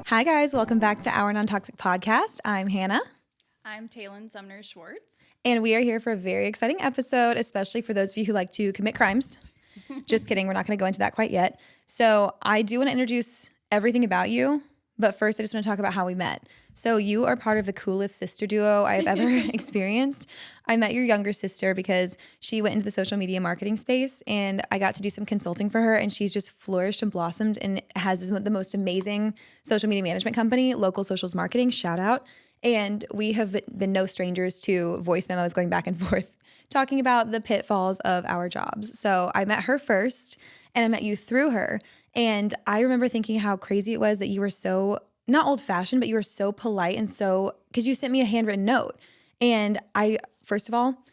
Hi, guys. Welcome back to Our Non-Toxic Podcast. I'm Hannah. I'm Taylon Sumners-Schwartz. And we are here for a very exciting episode, especially for those of you who like to commit crimes. Just kidding. We're not going to go into that quite yet. So I do want to introduce everything about you. But first, I just want to talk about how we met. So you are part of the coolest sister duo I have ever experienced. I met your younger sister because she went into the social media marketing space, and I got to do some consulting for her, and she's just flourished and blossomed and has the most amazing social media management company, Local Socials Marketing, shout out. And we have been no strangers to voice memos going back and forth talking about the pitfalls of our jobs. So I met her first, and I met you through her. And I remember thinking how crazy it was that you were so, not old-fashioned, but you were so polite and so, because you sent me a handwritten note. And I, first of all,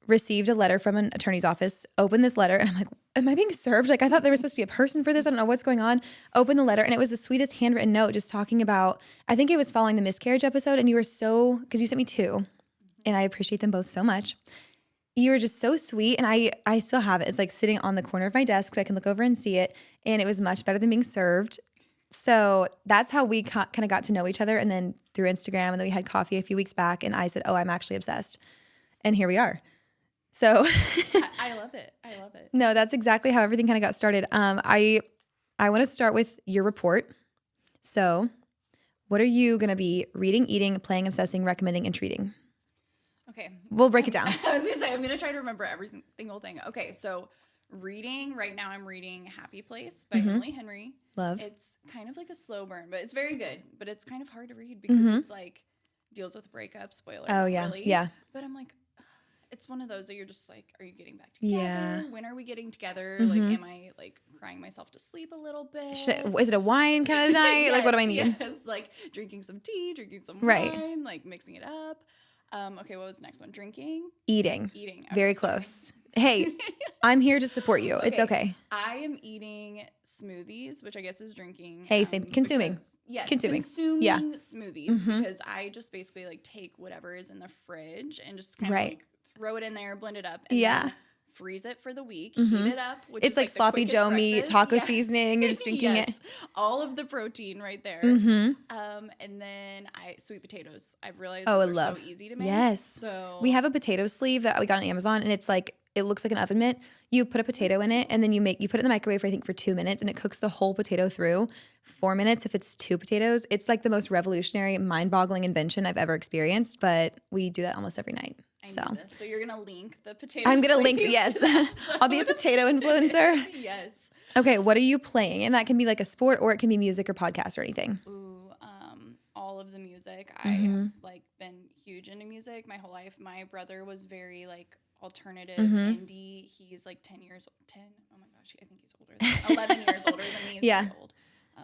received a letter from an attorney's office, opened this letter, and I'm like, am I being served? Like, I thought there was supposed to be a person for this. I don't know what's going on. Opened the letter, and it was the sweetest handwritten note just talking about, I think it was following the miscarriage episode, and you were so, because you sent me two, and I appreciate them both so much. You were just so sweet, and I still have it. It's like sitting on the corner of my desk so I can look over and see it, and it was much better than being served. So that's how we kind of got to know each other, and then through Instagram, and then we had coffee a few weeks back, and I said, oh, I'm actually obsessed. And here we are. So I love it. I love it. No, that's exactly how everything kind of got started. I want to start with your report. So what are you going to be reading, eating, playing, obsessing, recommending, and treating? Okay. We'll break it down. I was going to say, I'm going to try to remember every single thing. Okay, so reading, right now I'm reading Happy Place by Emily Henry. Love. It's kind of like a slow burn, but it's very good. But it's kind of hard to read because it's like, deals with breakup, spoiler. Oh, yeah. Really. Yeah. But I'm like, it's one of those that you're just like, are you getting back together? Yeah. When are we getting together? Like, am I like crying myself to sleep a little bit? Is it a wine kind of night? Yes, like, what do I need? Yes, like drinking some tea, drinking some Right. wine, like mixing it up. Okay, what was the next one? Drinking? Eating. Eating. Very Okay, sorry. close. Hey, I'm here to support you. It's okay. I am eating smoothies, which I guess is drinking. Hey, same. Consuming. Because, yes, Consuming. yeah. Smoothies because I just basically like take whatever is in the fridge and just kind of like throw it in there, blend it up, and then freeze it for the week, heat it up. Which It's is like the sloppy Joe meat, taco Yes. seasoning. You're just drinking it. All of the protein right there. And then sweet potatoes. I've realized Oh, I they're love. so easy to make. Yes. So We have a potato sleeve that we got on Amazon, and it's like, it looks like an oven mitt. You put a potato in it, and then you put it in the microwave, I think, for 2 minutes, and it cooks the whole potato through. 4 minutes if it's 2 potatoes. It's like the most revolutionary, mind-boggling invention I've ever experienced, but we do that almost every night. I need this. So you're going to link the potato I'm going to link, sleeve yes. to the episode. I'll be a potato influencer. Yes. Okay, what are you playing? And that can be like a sport, or it can be music or podcast or anything. Ooh, all of the music. I have like been huge into music my whole life. My brother was very like alternative indie. He's like 10. Oh my gosh, I think he's older than 11 years older than me. He's Yeah. very old.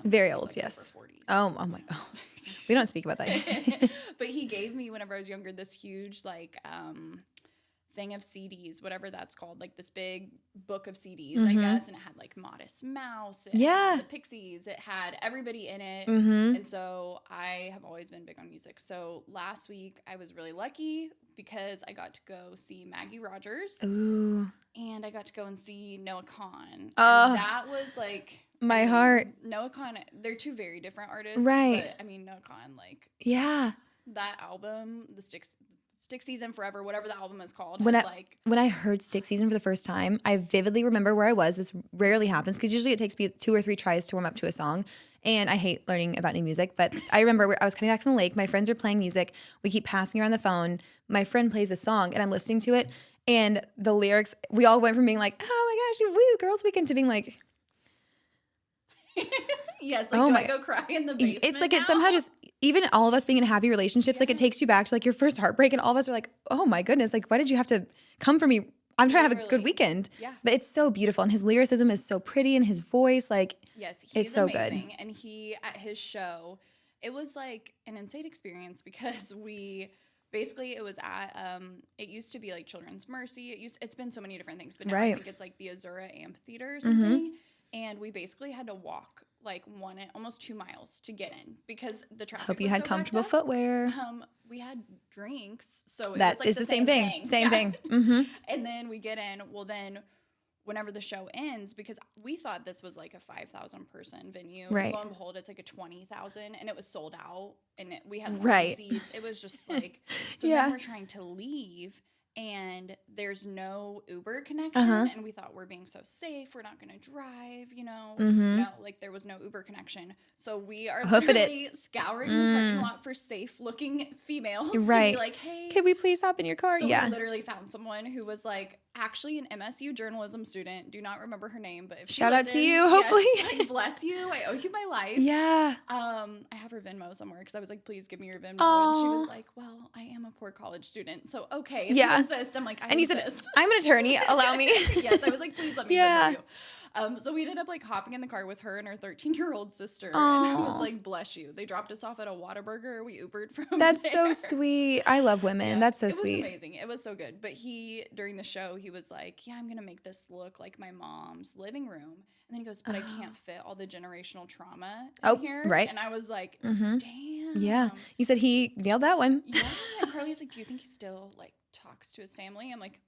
Very he's old, like yes. over 40s. Oh my God. We don't speak about that. But he gave me, whenever I was younger, this huge like thing of CDs, whatever that's called, like this big book of CDs, I guess, and it had like Modest Mouse, it had the Pixies, it had everybody in it, and so I have always been big on music. So last week I was really lucky because I got to go see Maggie Rogers, Ooh. and I got to go and see Noah Kahan, and Oh. that was like My heart. Noah Kahan, they're two very different artists, Right. But I mean, Noah Kahan, like Yeah. that album, the Stick Season Forever, whatever the album is called. When I heard Stick Season for the first time, I vividly remember where I was. This rarely happens because usually it takes me 2 or 3 tries to warm up to a song. And I hate learning about new music. But I remember I was coming back from the lake. My friends are playing music. We keep passing around the phone. My friend plays a song and I'm listening to it. And the lyrics, we all went from being like, oh my gosh, woo, girls weekend, to being like, yes, like, I go cry in the basement? It's like now? it somehow just, even all of us being in happy relationships, like it takes you back to like your first heartbreak, and all of us are like, oh my goodness, like why did you have to come for me? I'm trying to have a good weekend. Yeah. But it's so beautiful, and his lyricism is so pretty, and his voice, like, yes, it's so amazing. good. And he, at his show, it was like an insane experience because it was at, it used to be like Children's Mercy. It's been so many different things, but now I think it's like the Azura Amphitheater or something. And we basically had to walk like almost 2 miles to get in because the traffic Hope you was had so comfortable backed up. footwear. We had drinks, so it That was like is the same thing. Same thing. And then we get in. Well, then whenever the show ends, because we thought this was like a 5,000 person venue. Right. Lo and behold, it's like a 20,000, and it was sold out, and we had Right. seats. It was just like, so Yeah. then we're trying to leave, and there's no Uber connection, and we thought we're being so safe, we're not going to drive, you know. No, like there was no Uber connection. So we are literally scouring the parking lot for safe looking females to be like, hey, can we please hop in your car? So we literally found someone who was like actually an MSU journalism student. Do not remember her name, but if shout out to you, hopefully. Yes, like, bless you. I owe you my life. Yeah. I have her Venmo somewhere because I was like, please give me your Venmo. And she was like, well, I am a poor college student, so okay. If you insist, I'm like, I insist. You said, I'm an attorney. Allow me. Yes, I was like, please let me Venmo you. So we ended up like hopping in the car with her and her 13-year-old sister. Aww. And I was like, bless you. They dropped us off at a Whataburger. We Ubered from That's there. so sweet. I love women. Yeah, That's so sweet. It was amazing. It was so good. But during the show, he was like, yeah, I'm going to make this look like my mom's living room. And then he goes, but I can't fit all the generational trauma in here. Right. And I was like, damn. Yeah. You said he nailed that one. Yeah. And Carly's like, do you think he still like talks to his family? I'm like,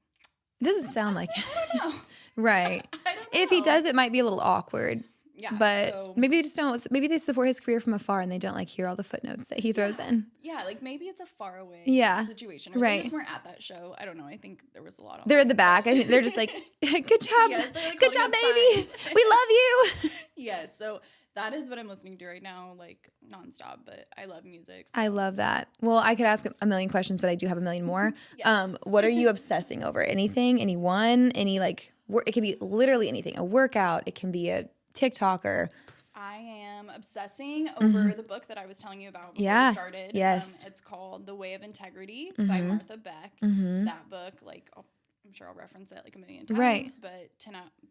it doesn't sound like it. I don't know. Right. I don't know. If he does, it might be a little awkward. Yeah. But maybe they just don't. Maybe they support his career from afar and they don't like hear all the footnotes that he throws in. Yeah, like maybe it's a far away situation. Or Right. they just weren't at that show. I don't know. I think there was a lot of. They're at the back. I think they're just like, good job. Yes, they're, like, good job, holding baby. up signs. We love you. Yes. So that is what I'm listening to right now, like nonstop. But I love music. So. I love that. Well, I could ask a million questions, but I do have a million more. Yes. What are you obsessing over? Anything? Anyone? Any like? It can be literally anything. A workout. It can be a TikTok or. I am obsessing over the book that I was telling you about before we started. Yes. It's called The Way of Integrity by Martha Beck. That book, like, I'm sure I'll reference it like a million times. Right. But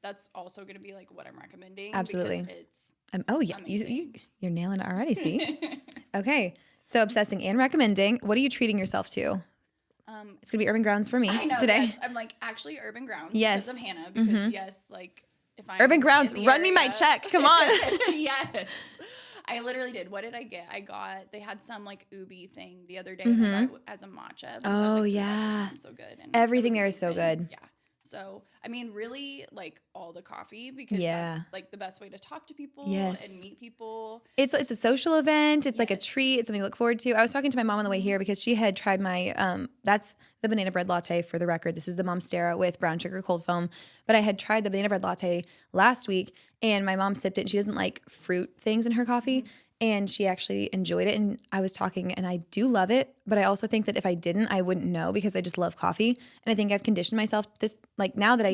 that's also going to be like what I'm recommending. Absolutely. Because it's Oh yeah, you're nailing it already. See. Okay. So obsessing and recommending. What are you treating yourself to? It's gonna be Urban Grounds for me today. Yes. I'm like actually Urban Grounds Yes. because of Hannah. Because yes, like if I'm Urban Grounds, run me my check. Come on. Yes. I literally did. What did I get? They had some like ubi thing the other day and I got it as a matcha. Oh, like, yeah. that just sounds so good. And Everything it was there is so amazing. good. Yeah. So, I mean, really like all the coffee because that's like the best way to talk to people and meet people. It's a social event. It's like a treat. It's something to look forward to. I was talking to my mom on the way here because she had tried my, that's the banana bread latte for the record. This is the Monstera with brown sugar cold foam. But I had tried the banana bread latte last week and my mom sipped it and she doesn't like fruit things in her coffee. And she actually enjoyed it. And I was talking and I do love it. But I also think that if I didn't, I wouldn't know because I just love coffee. And I think I've conditioned myself this, like now that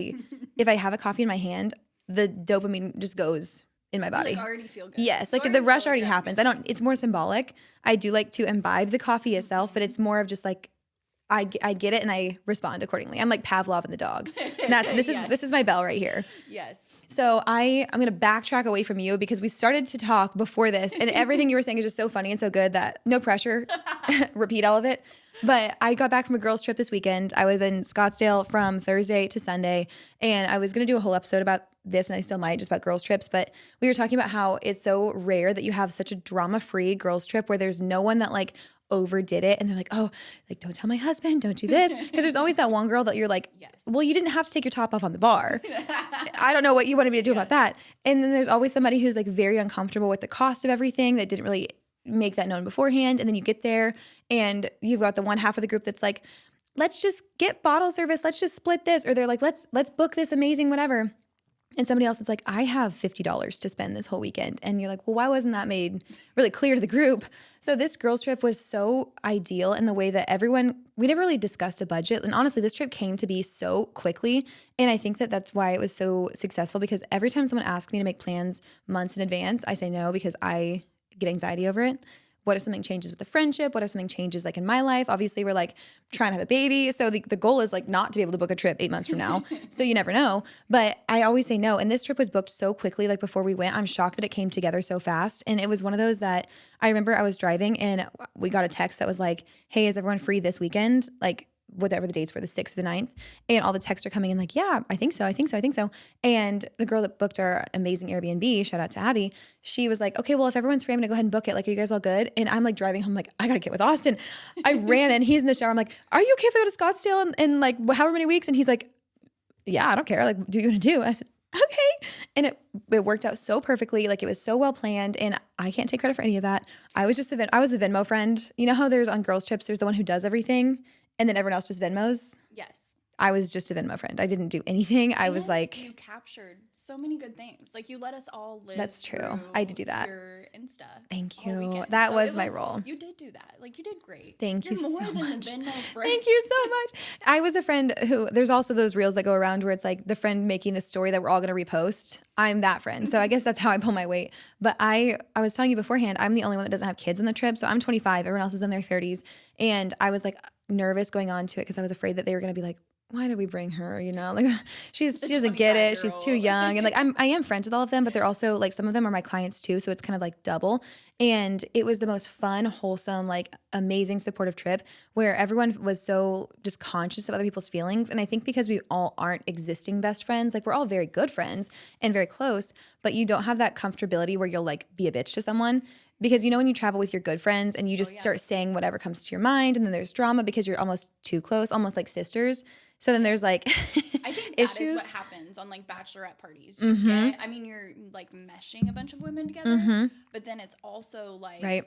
if I have a coffee in my hand, the dopamine just goes in my body. You like already feel good. Yes. Like the rush already happens. It's more symbolic. I do like to imbibe the coffee itself, but it's more of just like, I get it and I respond accordingly. I'm like Pavlov and the dog. And this is my bell right here. Yes. So I'm going to backtrack away from you because we started to talk before this and everything you were saying is just so funny and so good that no pressure, repeat all of it. But I got back from a girls trip this weekend. I was in Scottsdale from Thursday to Sunday and I was going to do a whole episode about this and I still might just about girls trips. But we were talking about how it's so rare that you have such a drama-free girls trip where there's no one that like overdid it and they're like, oh, like don't tell my husband, don't do this. Because there's always that one girl that you're like, well, you didn't have to take your top off on the bar. I don't know what you wanted me to do about that. And then there's always somebody who's like very uncomfortable with the cost of everything that didn't really make that known beforehand. And then you get there and you've got the one half of the group that's like, let's just get bottle service. Let's just split this. Or they're like, let's book this amazing whatever. And somebody else is like, I have $50 to spend this whole weekend. And you're like, well, why wasn't that made really clear to the group? So this girls trip was so ideal in the way that we never really discussed a budget. And honestly, this trip came to be so quickly. And I think that that's why it was so successful because every time someone asks me to make plans months in advance, I say no because I get anxiety over it. What if something changes with the friendship? What if something changes like in my life? Obviously, we're like trying to have a baby. So the goal is like not to be able to book a trip 8 months from now. So you never know. But I always say no. And this trip was booked so quickly. Like before we went, I'm shocked that it came together so fast. And it was one of those that I remember I was driving and we got a text that was like, hey, is everyone free this weekend? Like whatever the dates were, the 6th or the 9th. And all the texts are coming in like, yeah, I think so. And the girl that booked our amazing Airbnb, shout out to Abby, she was like, okay, well, if everyone's free, I'm gonna go ahead and book it. Like, are you guys all good? And I'm like driving home, like, I gotta get with Austin. I ran in, he's in the shower. I'm like, are you okay if I go to Scottsdale in like however many weeks? And he's like, yeah, I don't care. Like, do you want to do? I said, okay. And it worked out so perfectly. Like, it was so well planned, and I can't take credit for any of that. I was the Venmo friend. You know how there's on girls trips, there's the one who does everything and then everyone else just Venmos? Yes. I was just a Venmo friend. I didn't do anything. I was like, you captured so many good things. Like, you let us all live. That's true. I did do that. Your Insta. Thank you. That was my role. You did do that. Like, you did great. Thank you so much. You're more than the Venmo friend. Thank you so much. I was a friend who, there's also those reels that go around where it's like the friend making the story that we're all going to repost. I'm that friend. So I guess that's how I pull my weight. But I was telling you beforehand, I'm the only one that doesn't have kids on the trip. So I'm 25. Everyone else is in their 30s. And I was like nervous going on to it because I was afraid that they were going to be like, why did we bring her? You know, like she doesn't get it. She's too young. And like, I am friends with all of them, but they're also like, some of them are my clients too. So it's kind of like double. And it was the most fun, wholesome, like amazing, supportive trip where everyone was so just conscious of other people's feelings. And I think because we all aren't existing best friends, like we're all very good friends and very close, but you don't have that comfortability where you'll like be a bitch to someone. Because you know when you travel with your good friends and you just start saying whatever comes to your mind, and then there's drama because you're almost too close, almost like sisters. So then there's like I think that issues. Is what happens on like bachelorette parties. You're like meshing a bunch of women together, but then it's also like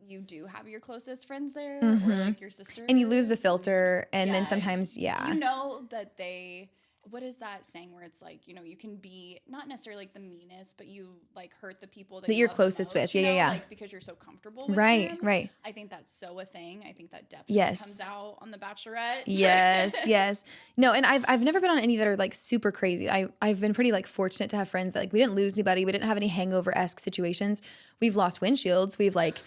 you do have your closest friends there or like your sister. And you lose the filter, and then sometimes you know that they. What is that saying where it's like, you know, you can be not necessarily like the meanest, but you like hurt the people that you're closest with. Yeah. Like because you're so comfortable with them. Right. I think that's so a thing. I think that definitely comes out on the Bachelorette. Yes. No, and I've never been on any that are like super crazy. I've been pretty like fortunate to have friends that like we didn't lose anybody. We didn't have any hangover-esque situations. We've lost windshields. We've like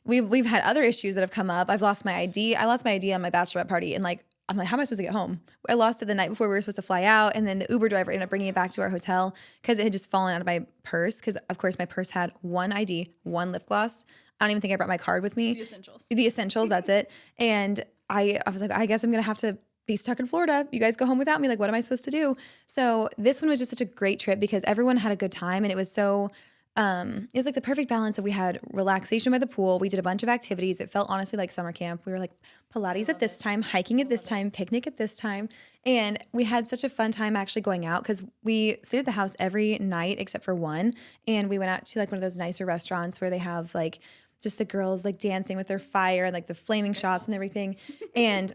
we've had other issues that have come up. I've lost my ID. I lost my ID on my Bachelorette party, and like I'm like, how am I supposed to get home? I lost it the night before we were supposed to fly out. And then the Uber driver ended up bringing it back to our hotel because it had just fallen out of my purse. Because, of course, my purse had one ID, one lip gloss. I don't even think I brought my card with me. The essentials, that's it. And I was like, I guess I'm going to have to be stuck in Florida. You guys go home without me. Like, what am I supposed to do? So this one was just such a great trip because everyone had a good time. And it was so... it was like the perfect balance of we had relaxation by the pool. We did a bunch of activities. It felt honestly like summer camp. We were like Pilates at this time, hiking at this time, picnic at this time. And we had such a fun time actually going out because we stayed at the house every night except for one. And we went out to like one of those nicer restaurants where they have like just the girls like dancing with their fire and like the flaming shots and everything. And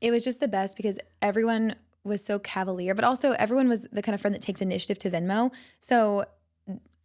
it was just the best because everyone was so cavalier, but also everyone was the kind of friend that takes initiative to Venmo. So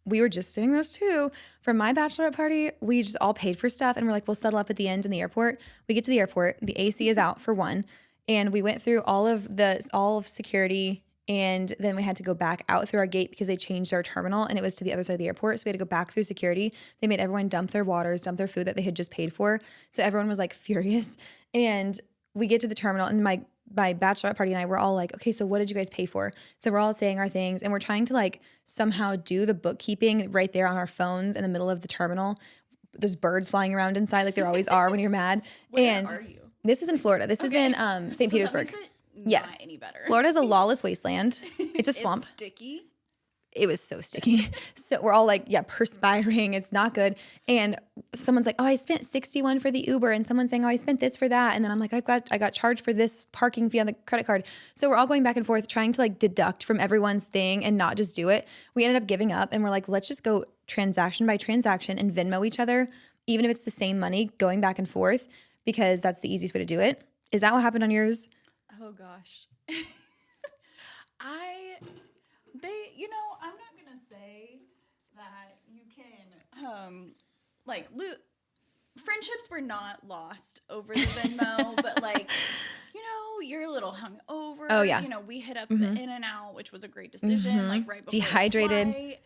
we were just doing this too. For my bachelorette party, we just all paid for stuff and we're like, we'll settle up at the end in the airport. We get to the airport, the AC is out for one. And we went through all of security, and then we had to go back out through our gate because they changed our terminal and it was to the other side of the airport. So we had to go back through security. They made everyone dump their waters, dump their food that they had just paid for. So everyone was like furious. And we get to the terminal, and my bachelorette party and I were all like, okay, so what did you guys pay for? So we're all saying our things, and we're trying to like somehow do the bookkeeping right there on our phones in the middle of the terminal. There's birds flying around inside like there always are when you're mad. Where are you? This is in Florida. This is in St. Petersburg. That makes it not any better. Florida's a lawless wasteland. It's a swamp. It's sticky. It was so sticky. So we're all like, perspiring. It's not good. And someone's like, oh, I spent $61 for the Uber. And someone's saying, oh, I spent this for that. And then I'm like, I got charged for this parking fee on the credit card. So we're all going back and forth trying to like deduct from everyone's thing and not just do it. We ended up giving up and we're like, let's just go transaction by transaction and Venmo each other, even if it's the same money, going back and forth, because that's the easiest way to do it. Is that what happened on yours? Oh gosh. I'm not going to say that you can, friendships were not lost over the Venmo, but like, you're a little hungover. Oh yeah. We hit up the In-N-Out, which was a great decision, like right before dehydrated. the flight.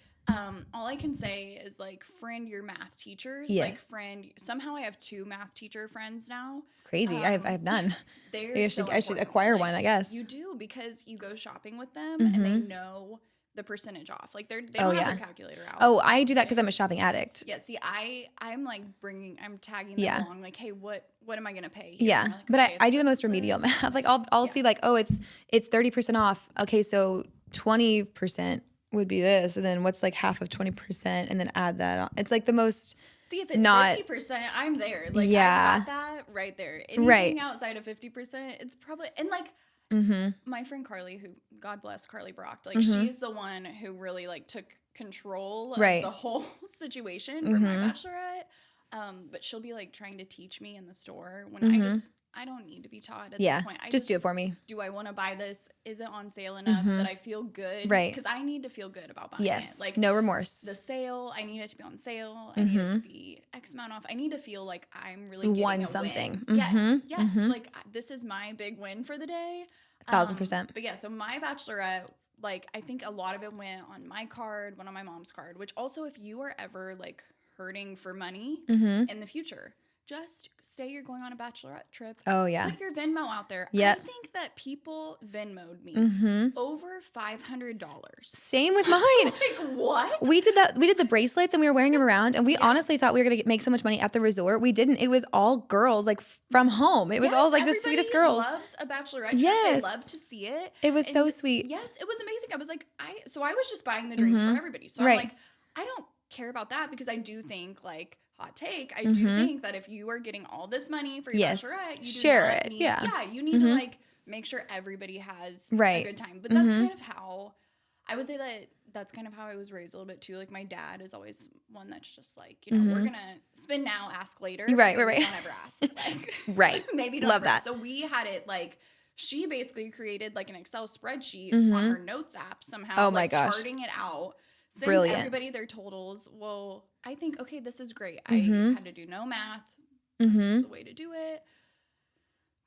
All I can say is like friend your math teachers. Yeah. Like somehow I have 2 math teacher friends now. Crazy. I have none. I should acquire one, I guess. You do, because you go shopping with them and they know the percentage off. Like they don't have their calculator out. Oh, I do that because I'm a shopping addict. Yeah. See, I'm like I'm tagging them along. Like, hey, what am I gonna pay here? Yeah. Like, but okay, I do the most remedial math. Like I'll see like, oh, it's 30% off. Okay, so 20% would be this, and then what's like half of 20%, and then add that on. It's like the most. See, if it's 50%, I'm there. Like, I got that right there. Anything outside of 50%, it's probably, and like, my friend Carly, who, God bless Carly Brock, like she's the one who really like took control of the whole situation for my bachelorette. But she'll be like trying to teach me in the store when I don't need to be taught at this point. Just do it for me. Do I want to buy this? Is it on sale enough that I feel good? Right. Because I need to feel good about buying it. Like no remorse. The sale, I need it to be on sale. I need it to be X amount off. I need to feel like I'm really getting won a something. Win. Yes. Like this is my big win for the day. 1,000%. But yeah, so my bachelorette, like I think a lot of it went on my card, went on my mom's card, which also if you are ever like hurting for money in the future, just say you're going on a bachelorette trip. Oh, yeah. Put your Venmo out there. Yep. I think that people Venmo'd me over $500. Same with mine. Like, what? We did that. We did the bracelets and we were wearing them around and we honestly thought we were going to make so much money at the resort. We didn't. It was all girls like from home. It was all like the sweetest girls. Loves a bachelorette trip. They love to see it. It was so sweet. Yes, it was amazing. I was like, so I was just buying the drinks for everybody. So I'm like, I don't care about that because I do think like, hot take, I do think that if you are getting all this money for your bachelorette, you share it. You need to like make sure everybody has a good time. But that's kind of how I would say that's kind of how I was raised a little bit too. Like my dad is always one that's just like, you know, we're gonna spend now, ask later. Right. Don't ever ask. Like, maybe don't. Love that. So we had it like. She basically created like an Excel spreadsheet on her notes app somehow. Oh my gosh. Charting it out. Sends Brilliant. everybody their totals. Well, I think, okay, this is great. I had to do no math. That's the way to do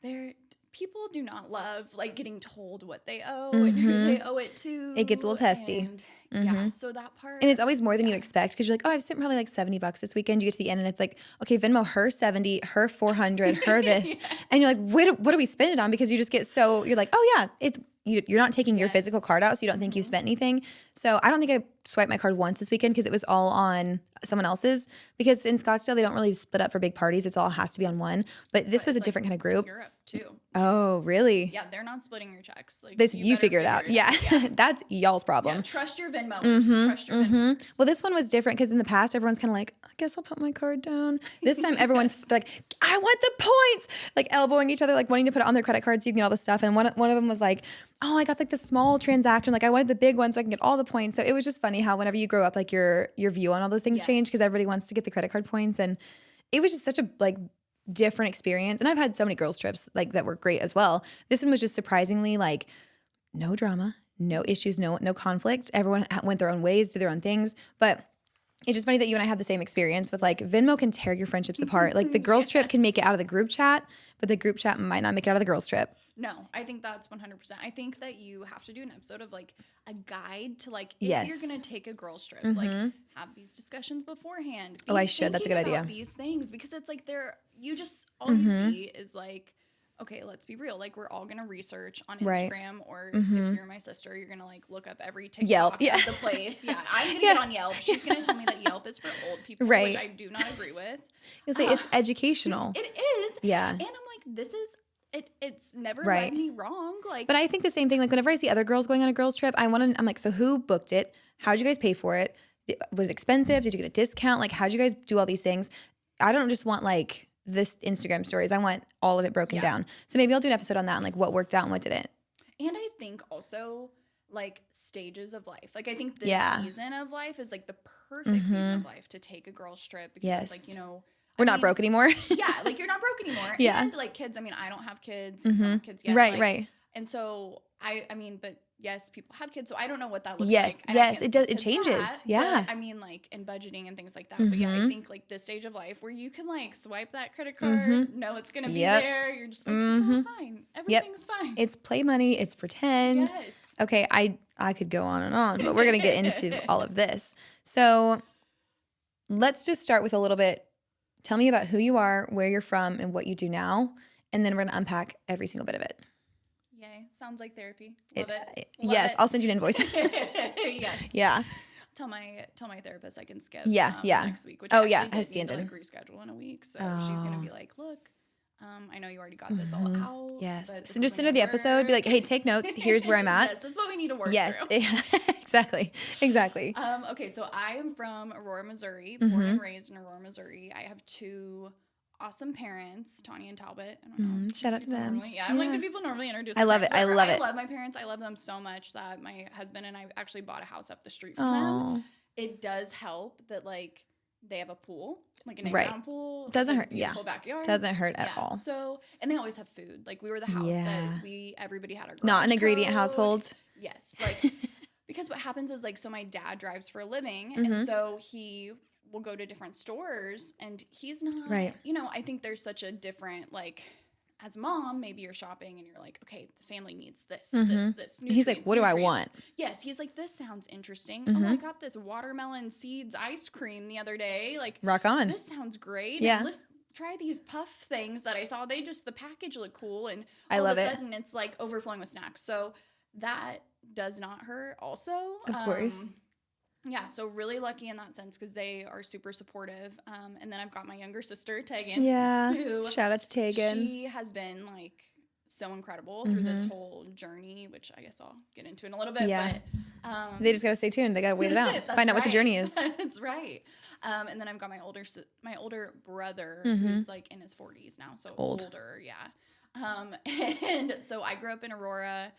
it. People do not love like getting told what they owe and who they owe it to. It gets a little testy. Yeah, so that part. And it's always more than you expect because you're like, oh, I've spent probably like $70 this weekend. You get to the end and it's like, okay, Venmo her 70, her 400, her this. And you're like, what do we spend it on? Because you just get so, you're like, oh yeah, you're not taking your physical card out, so you don't think you spent anything. So I don't think I swiped my card once this weekend because it was all on someone else's. Because in Scottsdale, they don't really split up for big parties. It's all has to be on one. But this was a different kind of group. Europe too. Oh, really? Yeah, they're not splitting your checks. Like you figure it out. Yeah. That's y'all's problem. Yeah, trust your Venmo. Trust your Venmo. Well, this one was different because in the past, everyone's kind of like, I guess I'll put my card down. This time, everyone's like, I want the points, like elbowing each other, like wanting to put it on their credit card so you can get all the stuff. And one of them was like, oh, I got like the small transaction. Like I wanted the big one so I can get all the points. So it was just funny how whenever you grow up, like your view on all those things change because everybody wants to get the credit card points. And it was just such a like different experience. And I've had so many girls trips like that were great as well. This one was just surprisingly like no drama, no issues, no conflict. Everyone went their own ways, did their own things. But it's just funny that you and I had the same experience with like Venmo can tear your friendships apart. Like the girls trip can make it out of the group chat, but the group chat might not make it out of the girls trip. No, I think that's 100%. I think that you have to do an episode of like a guide to like if you're going to take a girls trip, like have these discussions beforehand. I should. That's a good idea. These things because it's like you you see is like, okay, let's be real. Like we're all going to research on Instagram or if you're my sister, you're going to like look up every TikTok of the place. Yeah, I'm going to get on Yelp. She's going to tell me that Yelp is for old people, which I do not agree with. It's educational. It is. Yeah. And I'm like, this is it's never led me wrong. Like, but I think the same thing. Like whenever I see other girls going on a girls trip, I'm like, so who booked it? How'd you guys pay for it? Was it expensive? Did you get a discount? Like, how'd you guys do all these things? I don't just want like this Instagram stories. I want all of it broken down. So maybe I'll do an episode on that and like what worked out and what didn't. And I think also like stages of life. Like I think this season of life is like the perfect season of life to take a girls trip because like, you know, we're not broke anymore. Yeah, like you're not broke anymore. Yeah. And like kids, I mean, I don't have kids. You don't have kids yet. Right, like, right. And so I mean, but yes, people have kids. So I don't know what that looks like. Yes, it does. It changes. That, yeah. I mean, like in budgeting and things like that. But yeah, I think like this stage of life where you can like swipe that credit card, know it's going to be there. You're just like, it's all fine. Everything's fine. It's play money. It's pretend. Yes. Okay, I could go on and on, but we're going to get into all of this. So let's just start with a little bit. Tell me about who you are, where you're from, and what you do now. And then we're going to unpack every single bit of it. Yay. Sounds like therapy. Love it. Yes, I'll send you an invoice. Yes. Yeah. Tell my therapist I can skip next week. Which has to like reschedule in a week. So she's going to be like, look, I know you already got this all out. Yes. So just send her the episode. Be like, hey, take notes. Here's where I'm at. Yes, this is what we need to work through. Exactly. Okay, so I am from Aurora, Missouri, born and raised in Aurora, Missouri. I have two awesome parents, Tanya and Talbot. I don't know. Shout out to them. I'm like, do people normally introduce I love it. I love it. I love my parents. I love them so much that my husband and I actually bought a house up the street from them. It does help that like they have a pool, like an in-ground pool. Doesn't hurt. Beautiful backyard. Doesn't hurt at all. So, and they always have food. Like we were the house that everybody had our garage not an ingredient code. household. Yes. Like, because what happens is like, so my dad drives for a living. And so he will go to different stores and he's not, you know, I think there's such a different, like, as mom, maybe you're shopping and you're like, okay, the family needs this. He's like, what do I want? Yes. He's like, this sounds interesting. Oh, I got this watermelon seeds ice cream the other day. Like, rock on. This sounds great. Yeah. And let's try these puff things that I saw. The package looked cool. And all of a sudden it's like overflowing with snacks. So that does not hurt also. Of course. Yeah, so really lucky in that sense because they are super supportive. And then I've got my younger sister, Tegan. Yeah, who shout out to Tegan. She has been like so incredible through this whole journey, which I guess I'll get into in a little bit. Yeah, but, they just got to stay tuned. They got to wait it out. Find out what the journey is. That's right. And then I've got my older brother who's like in his 40s now, so older, yeah. And so I grew up in Aurora.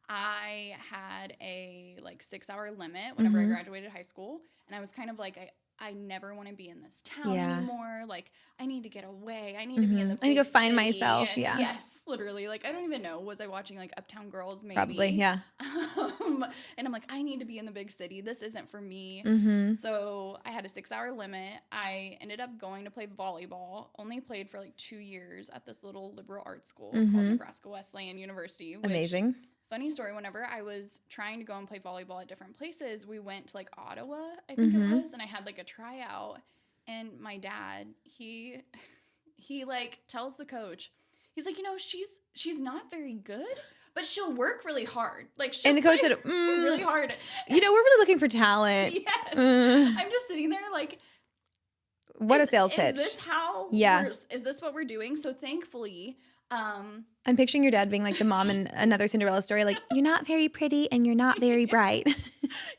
I had a like 6-hour limit whenever I graduated high school. And I was kind of like, I never want to be in this town anymore. Like, I need to get away. I need to be in the I need to go find city. myself. And yeah. Yes, literally. Like, I don't even know. Was I watching like Uptown Girls maybe? Probably, yeah. And I'm like, I need to be in the big city. This isn't for me. So I had a 6-hour limit. I ended up going to play volleyball. Only played for like 2 years at this little liberal arts school called Nebraska Wesleyan University. Amazing. Funny story, whenever I was trying to go and play volleyball at different places, we went to like Ottawa, I think it was, and I had like a tryout. And my dad, he like tells the coach, he's like, you know, she's not very good, but she'll work really hard. Like, and the coach said, really hard. You know, we're really looking for talent. Yes. I'm just sitting there like, what a sales pitch. Is this how? Is this what we're doing? So thankfully, I'm picturing your dad being like the mom in another Cinderella story, like, you're not very pretty and you're not very bright.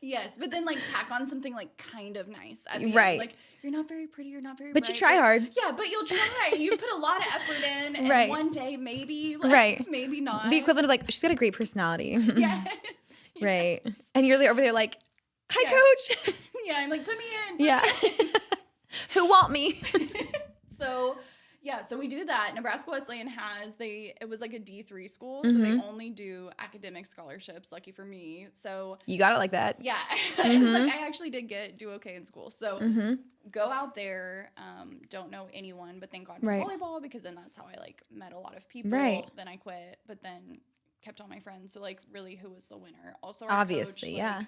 Yes, but then like tack on something like kind of nice at the right. end. Like, you're not very pretty, you're not very but bright. You try hard. Yeah, but you'll try. You put a lot of effort in, and one day maybe, like, maybe not. The equivalent of like, she's got a great personality. Yes. Right. Yes. And you're over there like, hi, coach. Yeah, I'm like, put me in. Yeah. Who want me? So we do that. Nebraska Wesleyan it was like a D3 school, so they only do academic scholarships, lucky for me. So you got it like that. Yeah. It was like I actually did do okay in school. So go out there, don't know anyone, but thank God for volleyball, because then that's how I like met a lot of people. Right. Then I quit, but then kept all my friends. So like really who was the winner? Also our obviously, coach, yeah.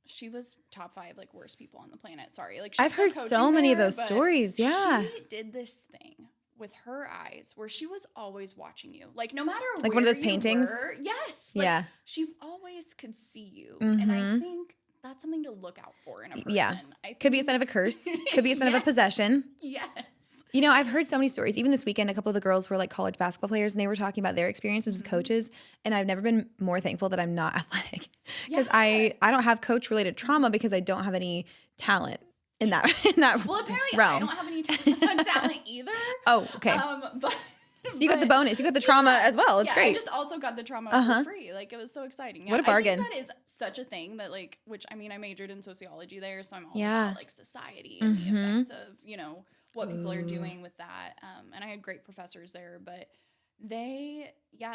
She was top 5 like worst people on the planet. Sorry, like I've heard so many of those stories. Yeah, she did this thing with her eyes where she was always watching you, like no matter like where one of those you paintings. Were, yes, like, yeah. She always could see you, and I think that's something to look out for in a person. Yeah, could be a sign of a curse. Could be a sign of a possession. Yes. You know, I've heard so many stories. Even this weekend, a couple of the girls were like college basketball players, and they were talking about their experiences with coaches. And I've never been more thankful that I'm not athletic, because I don't have coach related trauma because I don't have any talent in that well, apparently realm. I don't have any talent either. Oh, okay. But so you got the bonus. You got the trauma as well. It's great. I just also got the trauma for free. Like, it was so exciting. Yeah, what a bargain. I think that is such a thing that, like, which, I mean, I majored in sociology there, so I'm all about, like, society and the effects of, you know, what people are doing with that. And I had great professors there, but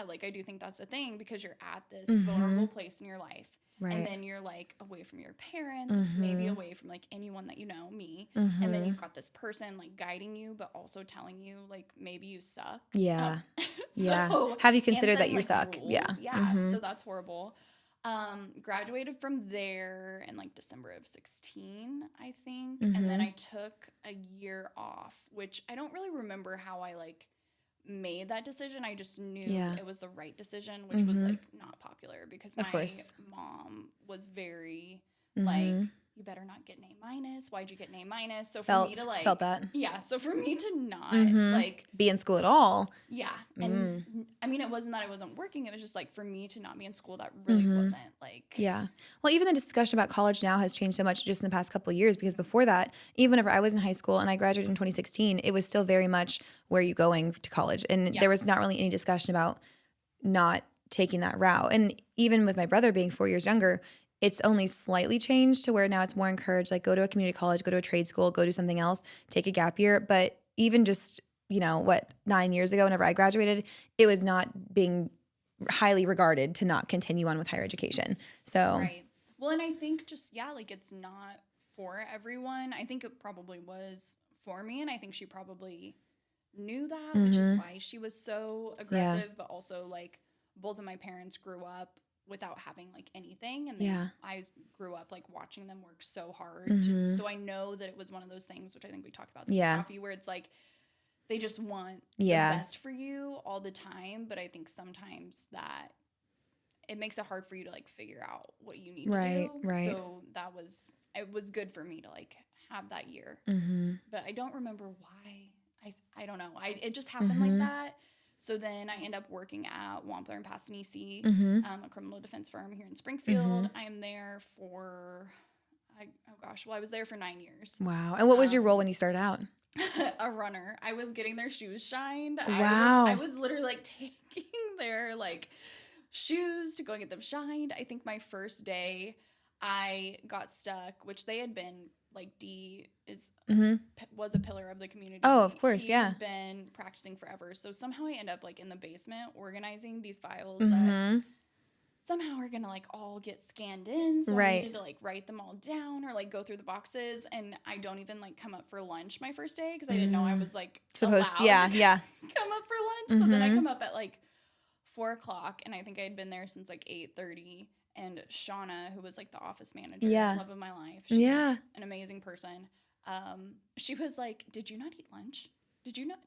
like, I do think that's a thing, because you're at this vulnerable place in your life. Right. And then you're like away from your parents, maybe away from like anyone that you know, me. And then you've got this person like guiding you, but also telling you like maybe you suck. Yeah. Yeah. Have you considered that you suck? Rules. Yeah. Yeah. So that's horrible. Graduated from there in like December of 16, I think. And then I took a year off, which I don't really remember how I like made that decision. I just knew it was the right decision, which was like not popular, because my mom was very like, you better not get an A-. Why'd you get an A-? So for felt, me to like, felt that. Yeah. So for me to not like be in school at all. Yeah. And I mean, it wasn't that I wasn't working. It was just like for me to not be in school, that really wasn't like. Yeah. Well, even the discussion about college now has changed so much just in the past couple of years, because before that, even whenever I was in high school and I graduated in 2016, it was still very much, where are you going to college? And there was not really any discussion about not taking that route. And even with my brother being 4 years younger, it's only slightly changed to where now it's more encouraged, like go to a community college, go to a trade school, go do something else, take a gap year. But even just, 9 years ago, whenever I graduated, it was not being highly regarded to not continue on with higher education. So, right. Well, and I think just, like it's not for everyone. I think it probably was for me. And I think she probably knew that, which is why she was so aggressive, but also like both of my parents grew up without having like anything, and I grew up like watching them work so hard so I know that it was one of those things, which I think we talked about this coffee, where it's like they just want the best for you all the time, but I think sometimes that it makes it hard for you to like figure out what you need to do. Right. So it was good for me to like have that year, but I don't remember why. I don't know. It just happened like that. So then I end up working at Wampler and Pastanisi, a criminal defense firm here in Springfield. I am there for, I was there for 9 years. Wow. And what was your role when you started out? A runner. I was getting their shoes shined. Wow. I was literally like taking their like shoes to go and get them shined. I think my first day I got stuck, which they had been like was a pillar of the community. Oh, of course, He'd been practicing forever. So somehow I end up like in the basement organizing these files that somehow are gonna like all get scanned in. So I needed to like write them all down or like go through the boxes. And I don't even like come up for lunch my first day because I didn't know I was like supposed to come up for lunch. So then I come up at like 4:00, and I think I had been there since like 8:30. And Shauna, who was like the office manager, love of my life, she was an amazing person. She was like, "Did you not eat lunch? Did you not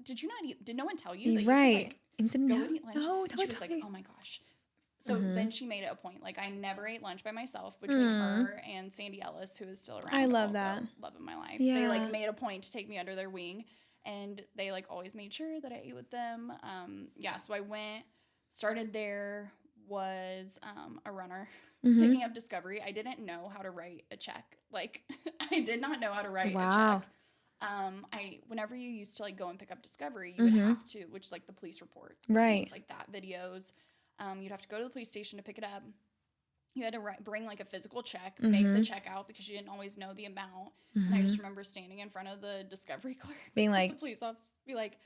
eat? Did no one tell you that you could, like, and said, go no, and eat lunch?" No, and she was like, "Oh my gosh." So then she made it a point. Like I never ate lunch by myself. Between her and Sandy Ellis, who is still around, I love that, love of my life. They like made a point to take me under their wing, and they like always made sure that I ate with them. So I went, started there. Was a runner, picking up Discovery. I didn't know how to write a check. Like I did not know how to write a check. Whenever you used to like go and pick up Discovery, you would have to, which is like the police reports, things like that, videos. You'd have to go to the police station to pick it up. You had to bring like a physical check, make the check out because you didn't always know the amount. And I just remember standing in front of the Discovery clerk, being like, the police officer, be like,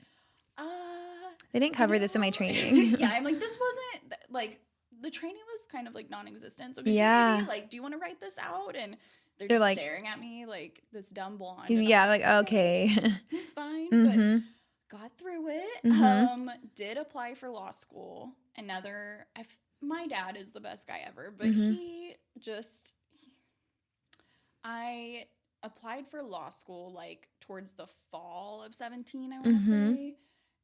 they didn't cover this in my training. I'm like, this wasn't like. The training was kind of like non-existent. So could you maybe, like, do you want to write this out? And they're just like, staring at me like this dumb blonde. Yeah, like, okay. It's fine. But got through it. Did apply for law school. My dad is the best guy ever. But I applied for law school like towards the fall of 17, I want to say.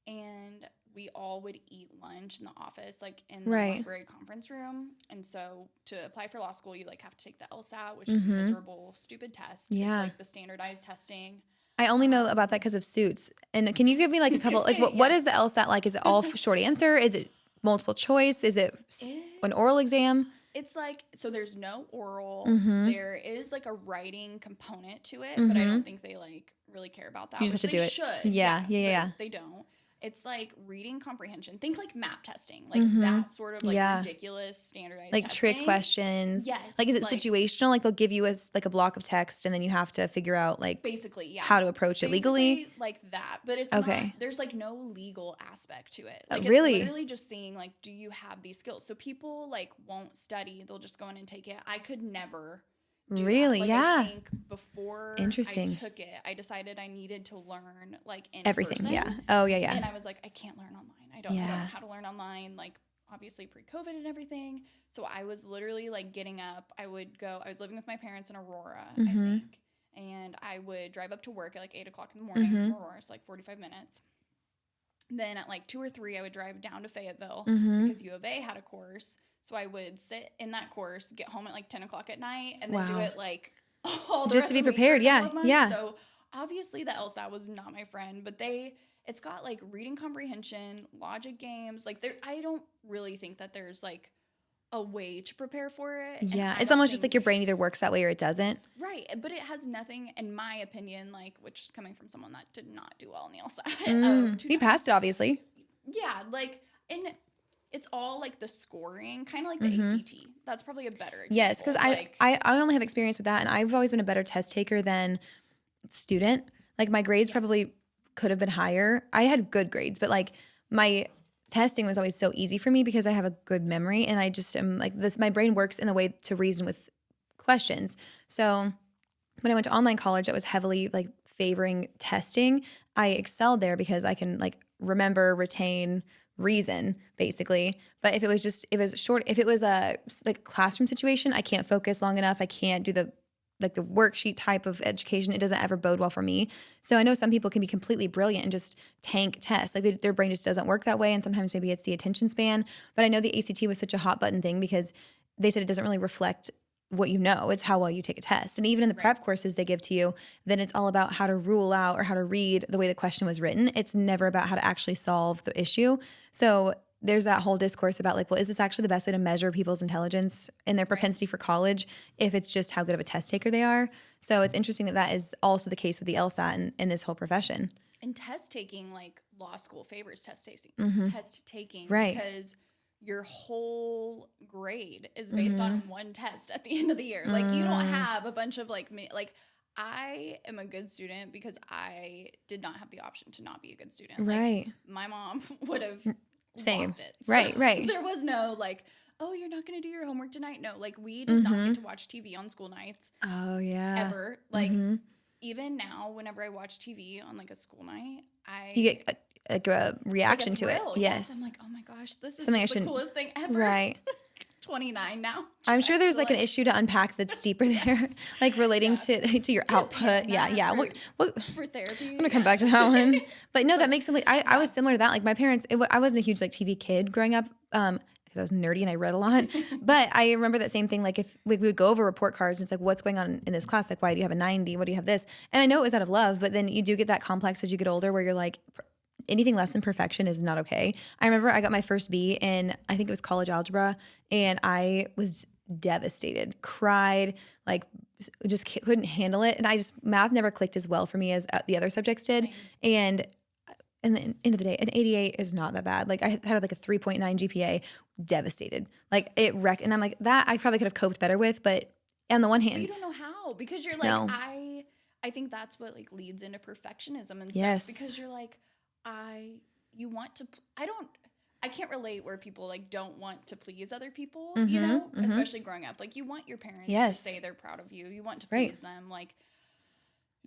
And we all would eat lunch in the office, like in the library conference room. And so to apply for law school, you like have to take the LSAT, which is a miserable, stupid test. It's like the standardized testing. I only know about that because of Suits. And can you give me like a couple, like what is the LSAT like? Is it all short answer? Is it multiple choice? Is it an oral exam? It's like, so there's no oral. There is like a writing component to it, but I don't think they like really care about that. You just have to do it. Should. Yeah. They don't. It's like reading comprehension. Think like map testing, like that sort of like ridiculous standardized like testing. Trick questions. Yes. Like is it situational? Like they'll give you a block of text and then you have to figure out like basically how to approach it legally. Like that, but it's not, there's like no legal aspect to it. Like really? It's literally just seeing like, do you have these skills? So people like won't study; they'll just go in and take it. I could never. Really? Like, yeah. I think before I took it, I decided I needed to learn like in everything. person. Yeah. Oh yeah. And I was like, I can't learn online. I don't know how to learn online. Like obviously pre-COVID and everything. So I was literally like getting up. I was living with my parents in Aurora, I think, and I would drive up to work at like 8:00 in the morning from Aurora, so like 45 minutes. Then at like 2 or 3, I would drive down to Fayetteville because U of A had a course. So I would sit in that course, get home at like 10:00 at night, and then do it like all the just rest to be of the week prepared. for a Yeah. couple of months. Yeah. So obviously the LSAT was not my friend, but it's got like reading comprehension, logic games. Like I don't really think that there's like a way to prepare for it. Yeah. It's almost just like your brain either works that way or it doesn't. Right. But it has nothing, in my opinion, like, which is coming from someone that did not do well in the LSAT. You passed it, obviously. Yeah. Like, and it's all like the scoring, kind of like the ACT. That's probably a better example. Yes, because I only have experience with that, and I've always been a better test taker than student. Like my grades probably could have been higher. I had good grades, but like my testing was always so easy for me because I have a good memory, and I just am like this. My brain works in the way to reason with questions. So when I went to online college, that was heavily like favoring testing. I excelled there because I can like remember, retain, reason basically. But if it was short, if it was a like classroom situation, I can't focus long enough. I can't do the worksheet type of education. It doesn't ever bode well for me. So I know some people can be completely brilliant and just tank tests. Like their brain just doesn't work that way. And sometimes maybe it's the attention span. But I know the ACT was such a hot button thing because they said it doesn't really reflect what you know. It's how well you take a test. And even in the prep courses they give to you, then it's all about how to rule out or how to read the way the question was written. It's never about how to actually solve the issue. So there's that whole discourse about like, well, is this actually the best way to measure people's intelligence and their propensity for college if it's just how good of a test taker they are? So it's interesting that is also the case with the LSAT and this whole profession. And test taking, like law school favors test taking, Right. Because your whole grade is based on one test at the end of the year. Like you don't have a bunch of like I am a good student because I did not have the option to not be a good student. Right. Like, my mom would have lost it. Right, so right. There was no like, oh, you're not going to do your homework tonight. No, like we did not get to watch TV on school nights. Oh yeah. Ever. Like even now, whenever I watch TV on like a school night, you get a reaction to it. Yes. I'm like, oh my gosh, this is Something the coolest thing ever. Right. 29 now. I'm sure there's like an issue to unpack that's deeper there, like relating to your output. Yeah. For therapy. I'm gonna come back to that one. But no, that makes it like I was similar to that. Like my parents, I wasn't a huge like TV kid growing up. Because I was nerdy and I read a lot. But I remember that same thing, like if we would go over report cards and it's like, what's going on in this class? Like, why do you have a 90? What do you have this? And I know it was out of love, but then you do get that complex as you get older where you're like, anything less than perfection is not okay. I remember I got my first B in, I think it was college algebra, and I was devastated, cried, like just couldn't handle it. And math never clicked as well for me as the other subjects did. And at the end of the day, an 88 is not that bad. Like I had like a 3.9 GPA, devastated. Like it wrecked. And I'm like, that I probably could have coped better with, but on the one hand. But you don't know how because you're like, I think that's what like leads into perfectionism and stuff. Yes. Because you're like, I can't relate where people like don't want to please other people, you know, especially growing up. Like you want your parents to say they're proud of you. You want to please them. Like,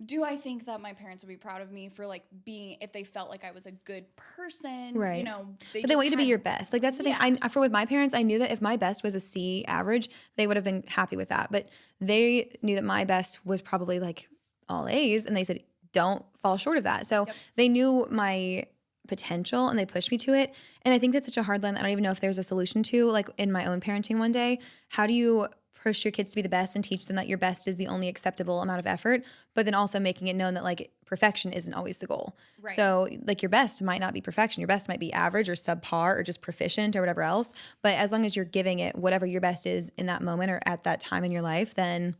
do I think that my parents would be proud of me for like being, if they felt like I was a good person, right? You know, but they want you to be your best. Like that's the thing. With my parents, I knew that if my best was a C average, they would have been happy with that. But they knew that my best was probably like all A's, and they said, don't fall short of that. So they knew my potential and they pushed me to it. And I think that's such a hard line that I don't even know if there's a solution to, like in my own parenting one day. How do you push your kids to be the best and teach them that your best is the only acceptable amount of effort, but then also making it known that like perfection isn't always the goal. Right. So like your best might not be perfection. Your best might be average or subpar or just proficient or whatever else. But as long as you're giving it whatever your best is in that moment or at that time in your life, then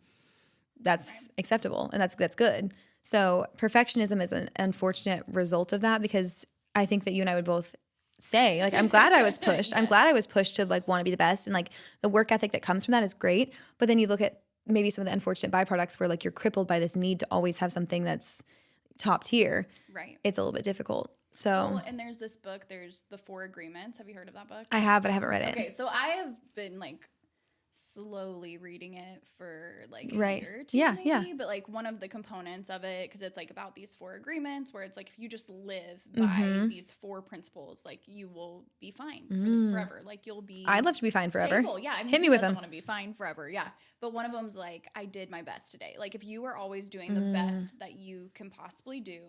that's acceptable and that's good. So perfectionism is an unfortunate result of that because I think that you and I would both say, like, I'm glad I was pushed. I'm glad I was pushed to like want to be the best. And like the work ethic that comes from that is great. But then you look at maybe some of the unfortunate byproducts where like you're crippled by this need to always have something that's top tier. Right. It's a little bit difficult. So, and there's this book, there's the 4 Agreements. Have you heard of that book? I have, but I haven't read it. Okay. So I have been like slowly reading it for like a year or two maybe, but like one of the components of it, because it's like about these 4 agreements where it's like if you just live by these 4 principles, like you will be fine forever. Like you'll be I'd love to be fine forever. Stable. Yeah, I mean, hit me with them. I want to be fine forever. Yeah, but one of them's like, I did my best today. Like if you are always doing the best that you can possibly do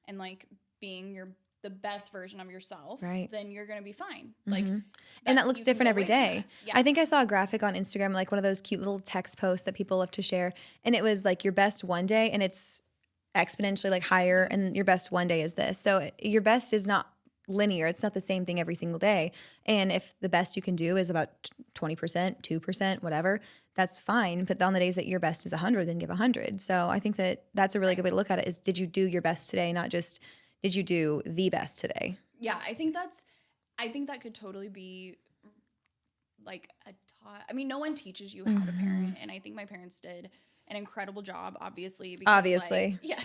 and like being your the best version of yourself, right, then you're going to be fine. Like, and that looks different every day. Yeah. I think I saw a graphic on Instagram, like one of those cute little text posts that people love to share. And it was like your best one day, and it's exponentially like higher, and your best one day is this. So your best is not linear. It's not the same thing every single day. And if the best you can do is about 20%, 2%, whatever, that's fine. But on the days that your best is 100, then give 100. So I think that that's a really good way to look at it, is did you do your best today, not just did you do the best today? Yeah, I think that could totally be like a taught. I mean, no one teaches you how to parent, and I think my parents did an incredible job, obviously. Because, like, yeah.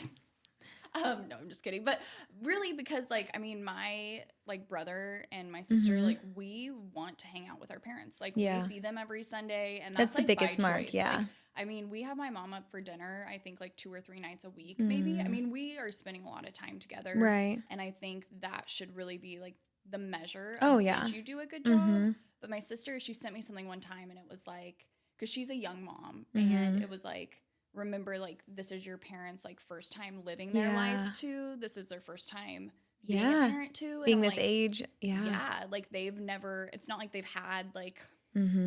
No, I'm just kidding. But really, because like, I mean, my like brother and my sister, like, we want to hang out with our parents. Like, we see them every Sunday, and that's the like biggest by mark. choice. Yeah. Like, I mean, we have my mom up for dinner, I think like 2 or 3 nights a week, maybe. I mean, we are spending a lot of time together. Right. And I think that should really be like the measure Oh, of, yeah. did you do a good job? But my sister, she sent me something one time, and it was like, because she's a young mom, and it was like, remember, like, this is your parents' like first time living their life too. This is their first time being a parent too. And being I'm this like, age. Yeah. Like, they've never, it's not like they've had like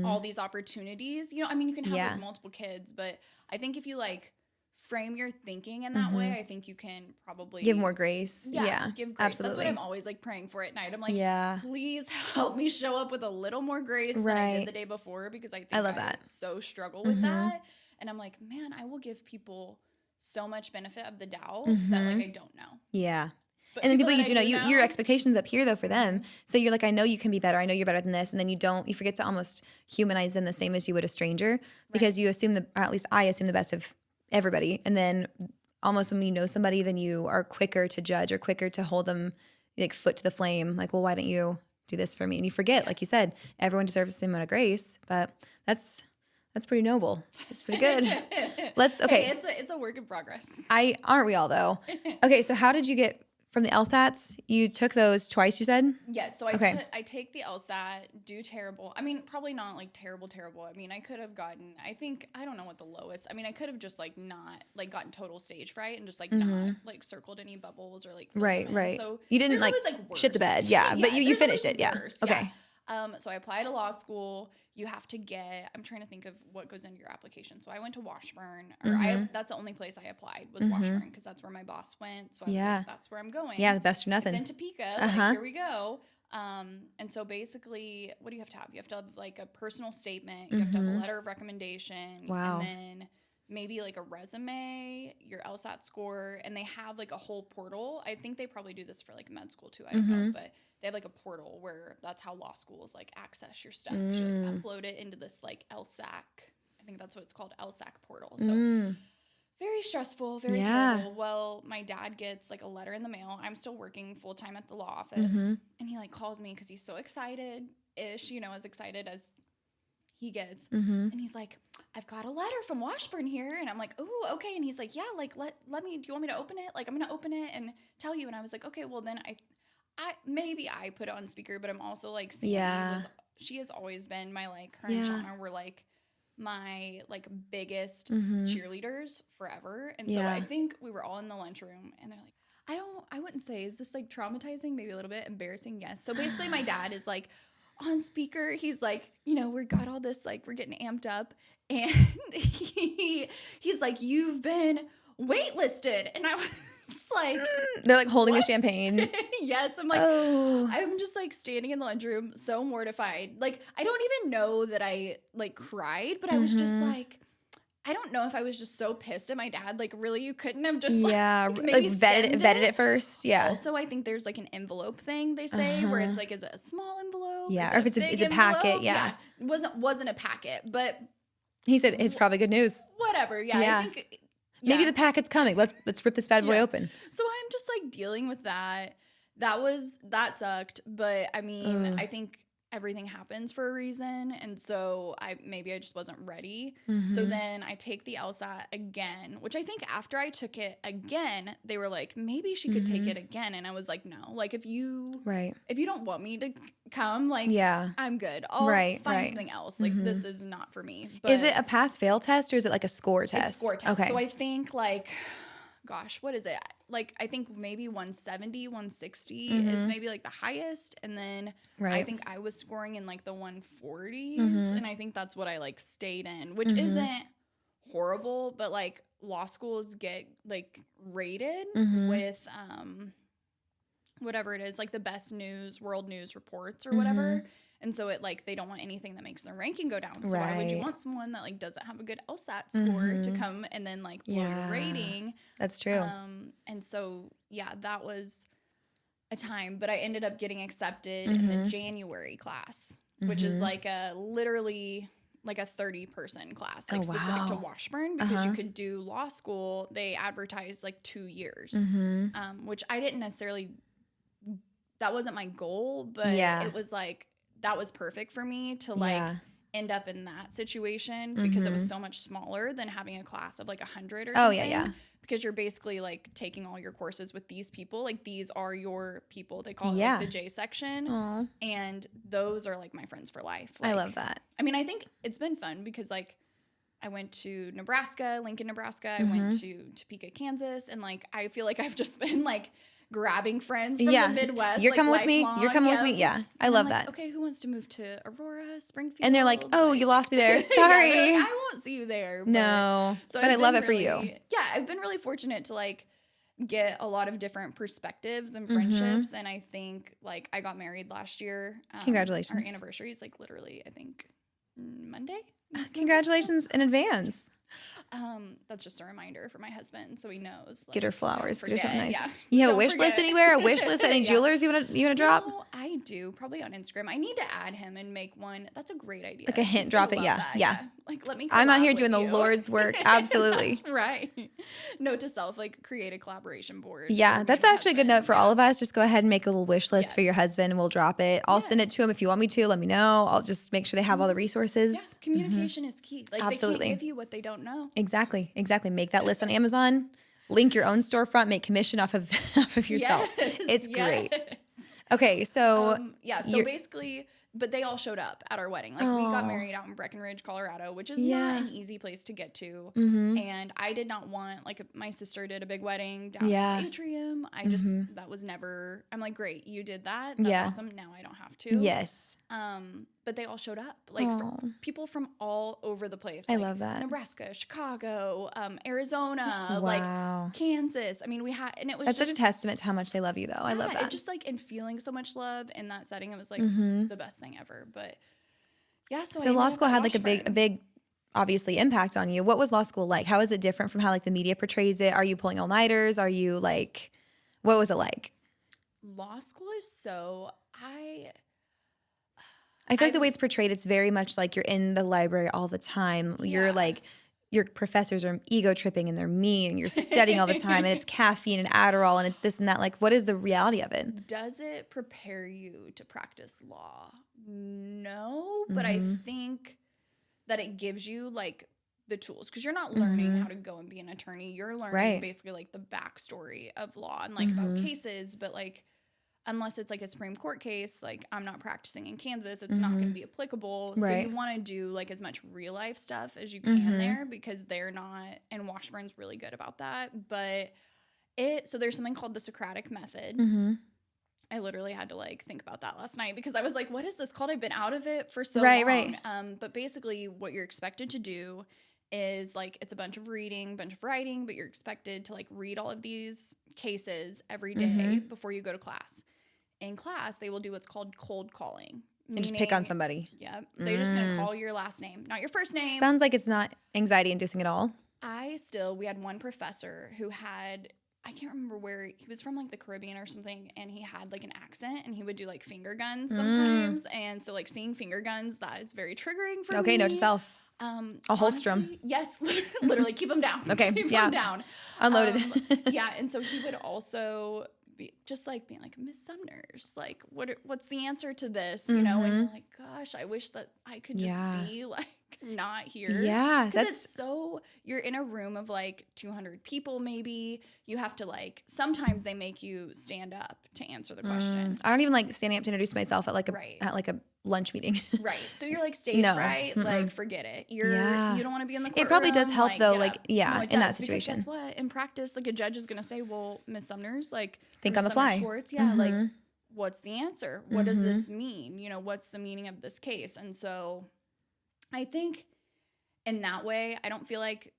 all these opportunities. You know, I mean, you can have like multiple kids, but I think if you like frame your thinking in that way, I think you can probably give more grace. Yeah, give grace. Absolutely. That's what I'm always like praying for at night. I'm like, please help me show up with a little more grace than I did the day before, because I think I love that. So struggle with that. And I'm like, man, I will give people so much benefit of the doubt that like I don't know. Yeah. But and then people you do know, know, your expectations up here though for them. So you're like, I know you can be better. I know you're better than this. And then you forget to almost humanize them the same as you would a stranger, because you assume or at least I assume the best of everybody. And then almost when you know somebody, then you are quicker to judge or quicker to hold them like foot to the flame. Like, well, why don't you do this for me? And you forget, like you said, everyone deserves the same amount of grace, but that's pretty noble. It's pretty good. Okay. Hey, it's a work in progress. Aren't we all though? Okay. So how did you get from the LSATs? You took those twice, you said? Yes. So I take the LSAT, do terrible. I mean, probably not like terrible. I mean, I could have gotten, I don't know what the lowest, I mean, I could have just like not like gotten total stage fright and just like not like circled any bubbles or like. Right. So you didn't like shit the bed. Yeah. But you finished it. Yeah. Okay. So I applied to law school. You have to get, I'm trying to think of what goes into your application. So I went to Washburn, or that's the only place I applied was Washburn, because that's where my boss went. So I was like, that's where I'm going. Yeah, the best or nothing. It's in Topeka. Like, here we go. And so basically, what do you have to have? You have to have like a personal statement. You have to have a letter of recommendation. Wow. And then maybe like a resume, your LSAT score, and they have like a whole portal. I think they probably do this for like med school too. I don't know, but they have like a portal where that's how law schools like access your stuff. You should like upload it into this like LSAC. I think that's what it's called, LSAC portal. So very stressful, very terrible. Well, my dad gets like a letter in the mail. I'm still working full time at the law office, and he like calls me because he's so excited-ish, you know, as excited as he gets. And he's like, I've got a letter from Washburn here. And I'm like, oh, okay. And he's like, yeah, like, let me, do you want me to open it? Like, I'm going to open it and tell you. And I was like, okay, well then maybe I put it on speaker, but I'm also like, she has always been my like, her and Shauna were like my like biggest cheerleaders forever. And so I think we were all in the lunchroom, and they're like, I wouldn't say, is this like traumatizing? Maybe a little bit embarrassing. Yes. So basically my dad is like on speaker. He's like, you know, we got all this, like, we're getting amped up, and he's like, you've been waitlisted. And I was like, they're like holding the champagne. Yes. I'm like, I'm just like standing in the lunchroom, so mortified. Like, I don't even know that I like cried, but I was just like, I don't know if I was just so pissed at my dad. Like, really, you couldn't have just like vetted it first. Yeah. Also, I think there's like an envelope thing they say where it's like, is it a small envelope? Yeah. Or if it's a packet. Yeah. It wasn't a packet, but he said it's probably good news. Whatever. Yeah. I think maybe the packet's coming. Let's rip this bad boy open. So I'm just like dealing with that. That sucked. But I mean, I think everything happens for a reason. And so I just wasn't ready. So then I take the LSAT again, which I think after I took it again, they were like, maybe she could take it again. And I was like, no, like if you don't want me to come, like, I'm good. I'll find something else. Like, this is not for me. But is it a pass fail test, or is it like a score test? It's a score test. Okay. So I think like, gosh, what is it? Like, I think maybe 170, 160 is maybe like the highest. And then I think I was scoring in like the 140s. And I think that's what I like stayed in, which isn't horrible, but like law schools get like rated with whatever it is, like the best news, world news reports or whatever. And so it like they don't want anything that makes their ranking go down. So why would you want someone that like doesn't have a good LSAT score to come and then like blow your rating? That's true. And so yeah, that was a time. But I ended up getting accepted in the January class, which is like a literally like a 30-person class, like specific to Washburn, because you could do law school. They advertised like 2 years, which I didn't necessarily. That wasn't my goal, but it was like. That was perfect for me to like end up in that situation because it was so much smaller than having a class of like 100 or something. Because you're basically like taking all your courses with these people. Like these are your people. They call it like the J section. And those are like my friends for life. Like, I love that. I mean, I think it's been fun because like I went to Nebraska, Lincoln, Nebraska. I went to Topeka, Kansas. And like I feel like I've just been like grabbing friends from the Midwest. You're coming like, with me. You're coming with me. Yeah. I love that. Okay, who wants to move to Aurora, Springfield? And they're like, oh, you lost me there. Sorry. Like, I won't see you there. But, no. So but I love it for really, you. Yeah, I've been really fortunate to like get a lot of different perspectives and friendships. And I think like I got married last year. Congratulations. Our anniversary is like literally, I think, Monday. Congratulations in advance. That's just a reminder for my husband, so he knows. Like, get her flowers. Get her something nice. Yeah. You have a wish list anywhere? A wish list? Any jewelers you wanna drop? No, I do. Probably on Instagram. I need to add him and make one. That's a great idea. Like a hint, drop it. Yeah. Like let me. I'm out here doing the Lord's work. Absolutely. That's right. Note to self: like create a collaboration board. Yeah, that's actually a good note for all of us. Just go ahead and make a little wish list for your husband, and we'll drop it. I'll send it to him if you want me to. Let me know. I'll just make sure they have all the resources. Yeah, communication is key. Like absolutely. They can't give you what they don't know. Exactly. Make that list on Amazon. Link your own storefront. Make commission off of yourself. Yes, it's great. Okay, so so basically, but they all showed up at our wedding. Like we got married out in Breckenridge, Colorado, which is not an easy place to get to. And I did not want like my sister did a big wedding down in the atrium. I just that was never. I'm like, great, you did that. That's awesome. Now I don't have to. Yes. But they all showed up, like people from all over the place. I like love that. Nebraska, Chicago, Arizona, like Kansas. I mean, we had, and it was that's such a testament to how much they love you, though. I love that. It just like in feeling so much love in that setting, it was like the best thing ever. But yeah, so law school had like a big, obviously impact on you. What was law school like? How is it different from how like the media portrays it? Are you pulling all nighters? Are you like, what was it like? Law school is so I feel like the way it's portrayed, it's very much like you're in the library all the time. You're like, your professors are ego tripping and they're mean and you're studying all the time and it's caffeine and Adderall and it's this and that. Like, what is the reality of it? Does it prepare you to practice law? No, but I think that it gives you like the tools because you're not learning how to go and be an attorney. You're learning basically like the backstory of law and like about cases, but like unless it's like a Supreme Court case, like I'm not practicing in Kansas, it's not going to be applicable. So you want to do like as much real life stuff as you can there because they're not, and Washburn's really good about that. But so there's something called the Socratic method. I literally had to like think about that last night because I was like, what is this called? I've been out of it for so long. But basically what you're expected to do is like it's a bunch of reading, bunch of writing, but you're expected to like read all of these cases every day before you go to class. In class, they will do what's called cold calling. And just pick on somebody. Yeah. They're just going to call your last name, not your first name. Sounds like it's not anxiety inducing at all. We had one professor who had, I can't remember where, he was from like the Caribbean or something, and he had like an accent and he would do like finger guns sometimes. And so like seeing finger guns, that is very triggering for me. Okay, note to self. I'll holster them. Yes, literally keep them down. Okay, keep them down. Unloaded. And so he would also be just like being like, Miss Sumners, like what's the answer to this? You know, and you're like, gosh, I wish that I could just be like not here. Yeah, it's so you're in a room of like 200 people. Maybe you have to like sometimes they make you stand up to answer the question. I don't even like standing up to introduce myself at like a lunch meeting. Right. So you're like stage fright, like forget it. You don't want to be in the courtroom. It probably does help though, no, in that situation. Because guess what? In practice, like a judge is going to say, well, Miss Sumners, like think on the fly. Schwartz, like what's the answer? What does this mean? You know, what's the meaning of this case? And so I think in that way, I don't feel like,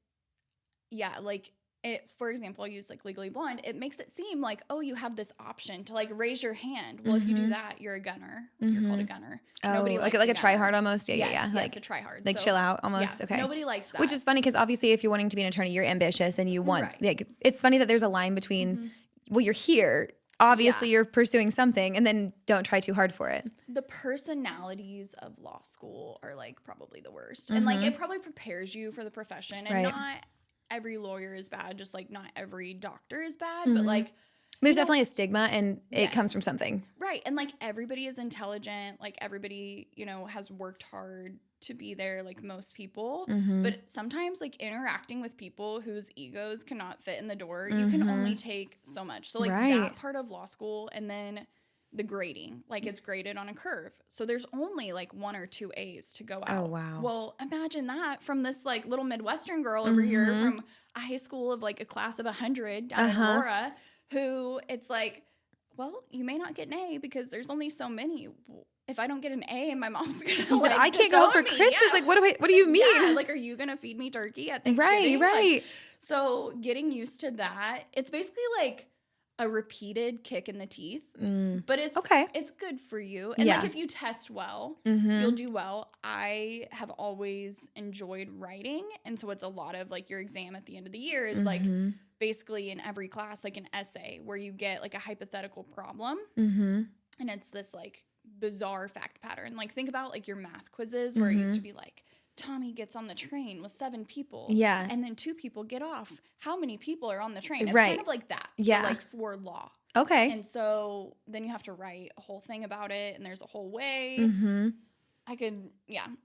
like it, for example, I'll use like Legally Blonde. It makes it seem like, oh, you have this option to like raise your hand. Well, if you do that, you're a gunner. You're called a gunner. Oh, nobody like likes a try hard almost. Yeah. Like a try hard. Like chill out almost. Okay. Nobody likes that. Which is funny because obviously if you're wanting to be an attorney, you're ambitious and you want, like, it's funny that there's a line between, well, you're here. Obviously, you're pursuing something, and then don't try too hard for it. The personalities of law school are like probably the worst, and like it probably prepares you for the profession. And not every lawyer is bad, just like not every doctor is bad, but like there's definitely a stigma, and it comes from something, right? And like everybody is intelligent, like everybody has worked hard to be there, like most people. But sometimes like interacting with people whose egos cannot fit in the door, you can only take so much. So like that part of law school, and then the grading, like it's graded on a curve. So there's only like 1 or 2 A's to go out. Oh, wow. Well, imagine that from this like little Midwestern girl over here from a high school of like a class of 100 down in Aurora, who it's like, well, you may not get an A because there's only so many. If I don't get an A and my mom's gonna like, I can't go home for Christmas. Yeah. Like, what do you mean? Yeah, like, are you gonna feed me turkey at Thanksgiving? Right. Like, so getting used to that, it's basically like a repeated kick in the teeth. But it's good for you. And like if you test well, you'll do well. I have always enjoyed writing, and so it's a lot of like your exam at the end of the year is like basically in every class like an essay where you get like a hypothetical problem. And it's this like bizarre fact pattern. Like think about like your math quizzes where it used to be like Tommy gets on the train with 7 people. Yeah. And then 2 people get off. How many people are on the train? It's right. kind of like that. Yeah. Like for law. Okay. And so then you have to write a whole thing about it, and there's a whole way.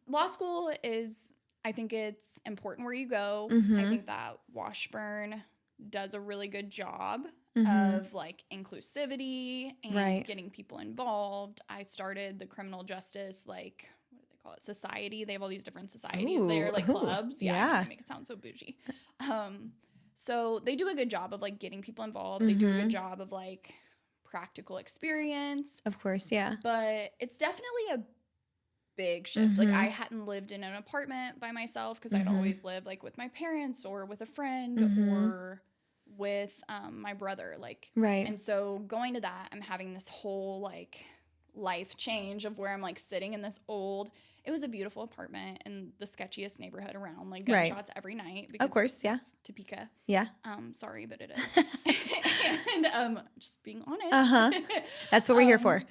Law school is, I think it's important where you go. I think that Washburn does a really good job of like inclusivity and getting people involved. I started the criminal justice, like, what do they call it? Society. They have all these different societies there, like clubs. Yeah. They make it sound so bougie. So they do a good job of like getting people involved. They do a good job of like practical experience. Of course. Yeah. But it's definitely a big shift. Like I hadn't lived in an apartment by myself because I'd always lived like with my parents or with a friend or with my brother, like and so going to that, I'm having this whole like life change of where I'm like sitting in this old, it was a beautiful apartment in the sketchiest neighborhood around, like gunshots every night because of course it's Topeka. Sorry, but it is. And just being honest, that's what we're here for.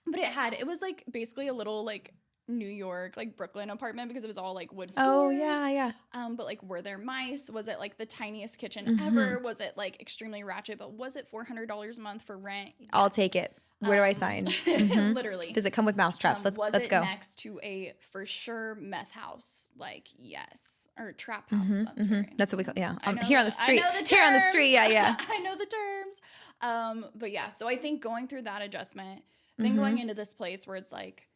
But it was like basically a little like New York, like Brooklyn apartment because it was all like wood floors. Oh, yeah. But like, were there mice? Was it like the tiniest kitchen ever? Was it like extremely ratchet? But was it $400 a month for rent? Yes. I'll take it. Where do I sign? Literally. Does it come with mouse traps? Let's go. Was it next to a for sure meth house? Like, yes. Or trap house. That's what we call here on the street. Here on the street. Yeah. I know the terms. But yeah, so I think going through that adjustment, then going into this place where it's like,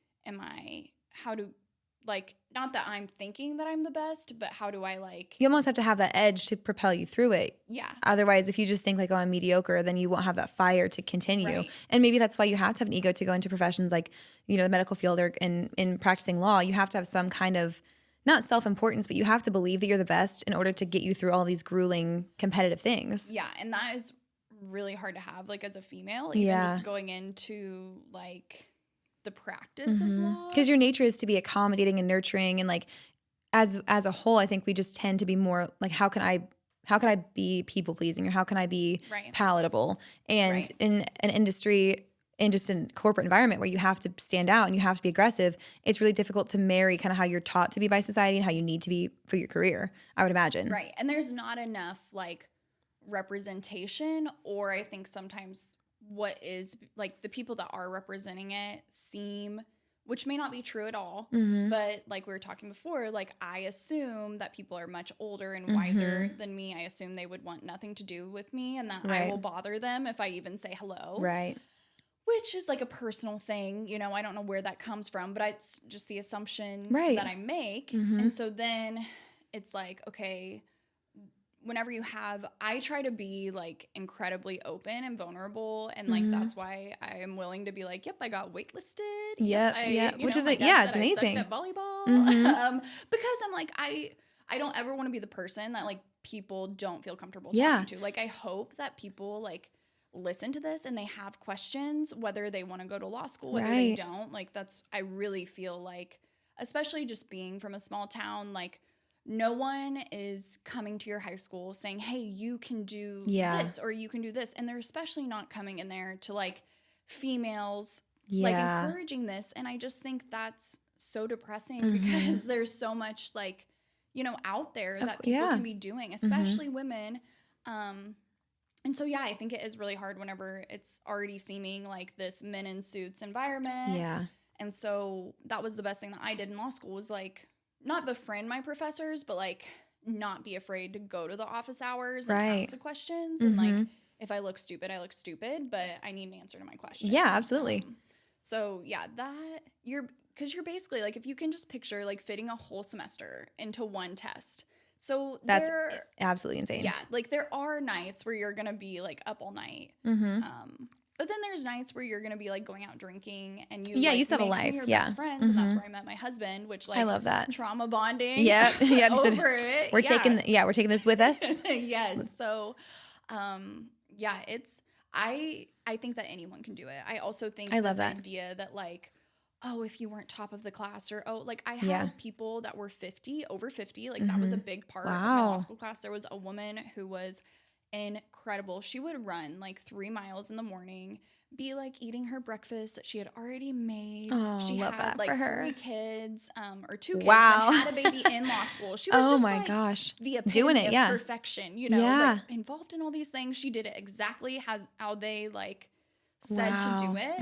not that I'm thinking that I'm the best, but how do I like... You almost have to have that edge to propel you through it. Yeah. Otherwise, if you just think like, oh, I'm mediocre, then you won't have that fire to continue. Right. And maybe that's why you have to have an ego to go into professions like, the medical field or in practicing law. You have to have some kind of, not self-importance, but you have to believe that you're the best in order to get you through all these grueling competitive things. Yeah, and that is really hard to have, like, as a female. Even just going into, like... the practice of law, because your nature is to be accommodating and nurturing, and like as a whole, I think we just tend to be more like how can I be people pleasing, or how can I be palatable, and in an industry and just in corporate environment where you have to stand out and you have to be aggressive, it's really difficult to marry kind of how you're taught to be by society and how you need to be for your career, I would imagine. Right. And there's not enough like representation, or I think sometimes what is like the people that are representing it seem, which may not be true at all, but like we were talking before, like I assume that people are much older and wiser than me. I assume they would want nothing to do with me and that I will bother them if I even say hello. Right. which is like a personal thing, you know, I don't know where that comes from, but it's just the assumption right. that I make. And so then it's like, okay, whenever I try to be like incredibly open and vulnerable. And like, that's why I am willing to be like, yep, I got waitlisted. Yep. Which is, it's amazing. I sucked at volleyball. Because I'm like, I don't ever want to be the person that like people don't feel comfortable talking to. Like, I hope that people like listen to this and they have questions, whether they want to go to law school, whether they don't. Like, I really feel like, especially just being from a small town, like, no one is coming to your high school saying, hey, you can do this or you can do this. And they're especially not coming in there to like females like encouraging this. And I just think that's so depressing because there's so much like, you know, out there that people can be doing, especially women. And so, yeah, I think it is really hard whenever it's already seeming like this men in suits environment. Yeah. And so that was the best thing that I did in law school was like, not befriend my professors, but like not be afraid to go to the office hours and ask the questions. And like, if I look stupid, I look stupid, but I need an answer to my question. Yeah, absolutely. So yeah, because you're basically like, if you can just picture like fitting a whole semester into one test. So that's absolutely insane. Yeah. Like there are nights where you're going to be like up all night. But then there's nights where you're going to be like going out drinking and you like, you still have a life. Your best friends, and that's where I met my husband, which like I love that. Trauma bonding. Yeah. Over it. We're taking this with us. Yes. So, yeah, I think that anyone can do it. I also think this idea that like, oh, if you weren't top of the class or, oh, like I had people that were over 50. Like that was a big part of my law school class. There was a woman who was incredible. She would run like 3 miles in the morning, be like eating her breakfast that she had already made. She had like 3 kids, or 2 kids, and had a baby in law school. She was gosh, the epitome doing it, of perfection, you know, like involved in all these things. She did it exactly how they like said to do it.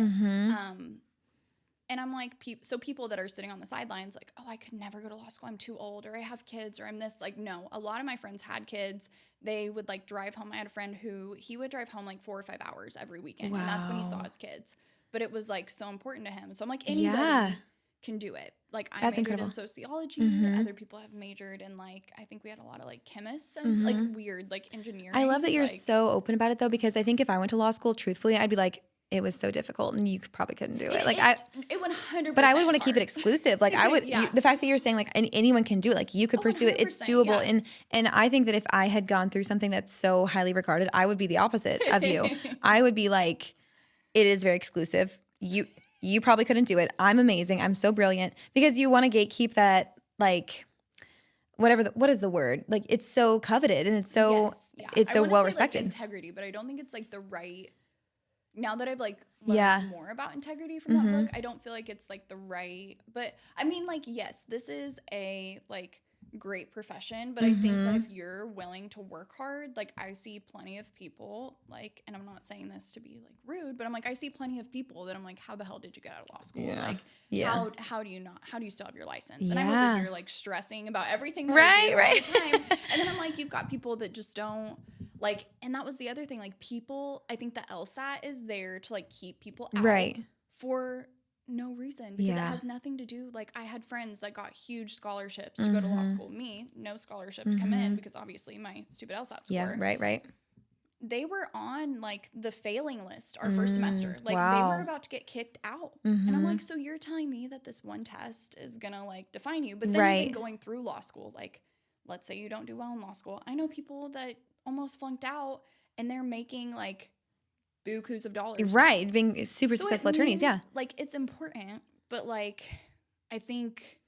And I'm like, so people that are sitting on the sidelines, like, oh, I could never go to law school. I'm too old, or I have kids, or I'm this. Like, no, a lot of my friends had kids. They would like drive home. I had a friend he would drive home like 4 or 5 hours every weekend. And that's when he saw his kids. But it was like so important to him. So I'm like, anybody can do it. Like I majored in sociology. Other people have majored in like, I think we had a lot of like chemists and like weird like engineering. I love that you're so open about it though, because I think if I went to law school, truthfully, I'd be like, it was so difficult and you probably couldn't do it. Like it 100%. But I would want to keep it exclusive. Like I would, the fact that you're saying like anyone can do it, like you could pursue it. It's doable. And I think that if I had gone through something that's so highly regarded, I would be the opposite of you. I would be like, it is very exclusive. You probably couldn't do it. I'm amazing. I'm so brilliant, because you want to gatekeep that, like, what is the word? Like it's so coveted and it's so, it's so well respected. Like integrity, but I don't think it's like the right. Now that I've like learned more about integrity from that book, I don't feel like it's like the right, but I mean like, yes, this is a like great profession, but I think that if you're willing to work hard, like I see plenty of people like, and I'm not saying this to be like rude, but I'm like, I see plenty of people that I'm like, how the hell did you get out of law school? Like, how do you still have your license? And I'm over here like stressing about everything that I do all the time. And then I'm like, you've got people that just don't. Like, and that was the other thing, like people, I think the LSAT is there to like keep people out for no reason, because it has nothing to do, like I had friends that got huge scholarships to go to law school. Me, no scholarship to come in because obviously my stupid LSAT score. Yeah, right. They were on like the failing list our first semester. Like they were about to get kicked out. And I'm like, so you're telling me that this one test is gonna like define you, but then even going through law school, like let's say you don't do well in law school. I know people that almost flunked out and they're making like bukus of dollars. Right. Being super successful attorneys. Yeah. Like it's important, but like, I think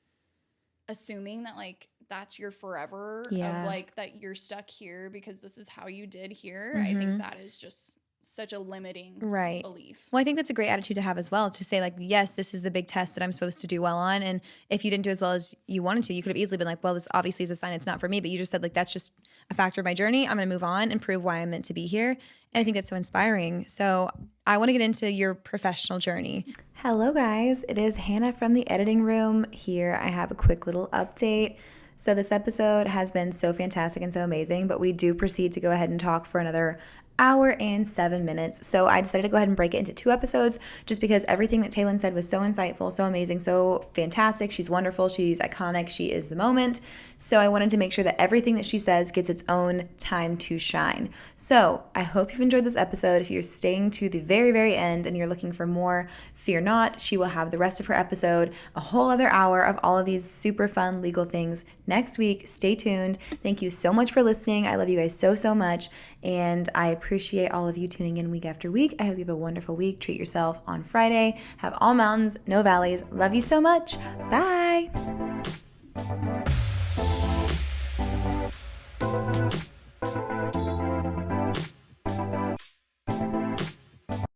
assuming that like that's your forever of like that you're stuck here because this is how you did here. I think that is just such a limiting belief. Well, I think that's a great attitude to have as well, to say like, yes, this is the big test that I'm supposed to do well on. And if you didn't do as well as you wanted to, you could have easily been like, well, this obviously is a sign it's not for me. But you just said like, that's just a factor of my journey. I'm going to move on and prove why I'm meant to be here. And I think that's so inspiring. So I want to get into your professional journey. Hello guys, it is Hannah from the editing room here. I have a quick little update. So this episode has been so fantastic and so amazing, but we do proceed to go ahead and talk for another hour and 7 minutes. So I decided to go ahead and break it into 2 episodes just because everything that Taylon said was so insightful, so amazing, so fantastic. She's wonderful. She's iconic. She is the moment. So I wanted to make sure that everything that she says gets its own time to shine. So I hope you've enjoyed this episode. If you're staying to the very, very end and you're looking for more, fear not. She will have the rest of her episode, a whole other hour of all of these super fun legal things next week. Stay tuned. Thank you so much for listening. I love you guys so, so much. And I appreciate all of you tuning in week after week. I hope you have a wonderful week. Treat yourself on Friday. Have all mountains, no valleys. Love you so much. Bye.